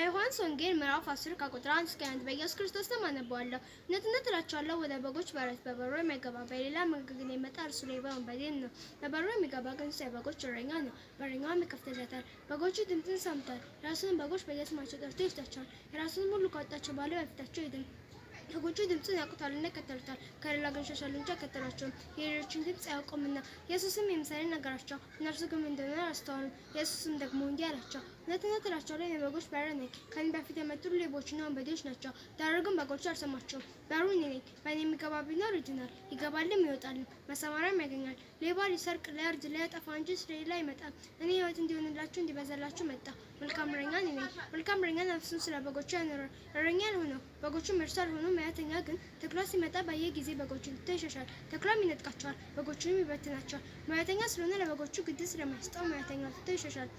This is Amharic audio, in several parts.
በዮሐንስ ወንጌል ምዕራፍ 10 ከቁጥር 1 እስከ 1 በኢየሱስ ክርስቶስ ስም አነባለሁ። እውነት እላችኋለሁ ወደ በጎች በረት በበሩ የሚገባ በሌላ መንገድ የሚመጣ እርሱ ሌባ ወንበዴም ነው። በበሩ የሚገባ ግን የበጎች እረኛ ነው። በረኛውም ይከፍትለታል። በጎቹ ድምፁን ሰምተዋል። የራሱንም በጎች በየስማቸው ጠርቶ ይወስዳቸዋል። የራሱንም ሁሉ ካወጣቸው በኋላ በፊታቸው ይሄዳል። በጎቹ ድምፁን ያውቁታልና ይከተሉታል። ከሌላ ግን ይሸሻሉ እንጂ አይከተሏቸውም፣ የሌሎችን ድምፅ አያውቁምና። ኢየሱስም የምሳሌ ነገራቸው፣ እነርሱ ግን ምን እንደሆነ አላስተዋሉም። ኢየሱስም ደግሞ እንዲህ አላቸው፣ እውነት እላችኋለሁ እኔ የበጎች በር ነኝ። ከእኔ በፊት የመጡ ሌቦችና ወንበዴዎች ናቸው፣ ዳሩ ግን በጎቹ አልሰሟቸውም። በሩ እኔ ነኝ። በእኔ የሚገባ ቢኖር ይድናል፣ ይገባልም ይወጣልም፣ መሰማሪያም ያገኛል። ሌባ ሊሰርቅ፣ ሊያርድ፣ ሊያጠፋ እንጂ ስለሌላ አይመጣም። እኔ ሕይወት እንዲሆንላችሁ እንዲበዛላችሁ መጣሁ። መልካም እረኛ እኔ ነኝ። መልካም እረኛ ነፍሱን ስለ በጎቹ ያኖራል። እረኛ ያልሆነው በጎቹም እርሱ አልሆኑም። ሙያተኛ ግን ተኩላ ሲመጣ ባየ ጊዜ በጎቹን ትቶ ይሸሻል፣ ተኩላም ይነጥቃቸዋል፣ በጎቹንም ይበትናቸዋል። ሙያተኛ ስለሆነ ለበጎቹ ግድ ስለማይሰጠው ሙያተኛውን ትቶ ይሸሻል።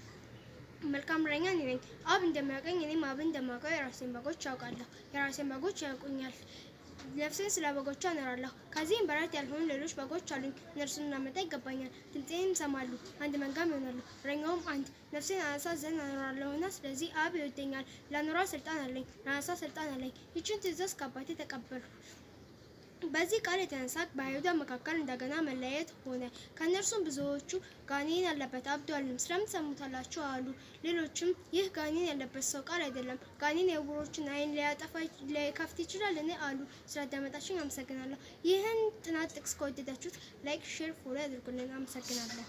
መልካም እረኛ እኔ ነኝ። አብ እንደሚያውቀኝ እኔም አብን እንደማውቀው የራሴን በጎች ያውቃለሁ፣ የራሴን በጎች ያውቁኛል። ነፍሴን ስለ በጎቹ አኖራለሁ። ከዚህም በረት ያልሆኑ ሌሎች በጎች አሉኝ፣ እነርሱን ላመጣ ይገባኛል። ድምፄንም ይሰማሉ፣ አንድ መንጋም ይሆናሉ፣ እረኛውም አንድ። ነፍሴን አነሣት ዘንድ አኖራለሁና፣ ስለዚህ አብ ይወደኛል። ላኖራት ስልጣን አለኝ፣ ላነሣት ስልጣን አለኝ። ይህችን ትእዛዝ ከአባቴ ተቀበልሁ። በዚህ ቃል የተነሳ በአይሁድ መካከል እንደገና መለያየት ሆነ። ከእነርሱም ብዙዎቹ ጋኔን ያለበት አብዷልም ስለምን ትሰሙታላችሁ አሉ። ሌሎችም ይህ ጋኔን ያለበት ሰው ቃል አይደለም፣ ጋኔን የዕውሮችን ዓይን ሊከፍት ይችላልን አሉ። ስላዳመጣችሁኝ አመሰግናለሁ። ይህን ጥናት ጥቅስ ከወደዳችሁት ላይክ፣ ሼር፣ ፎሎ ያድርጉልን። አመሰግናለሁ።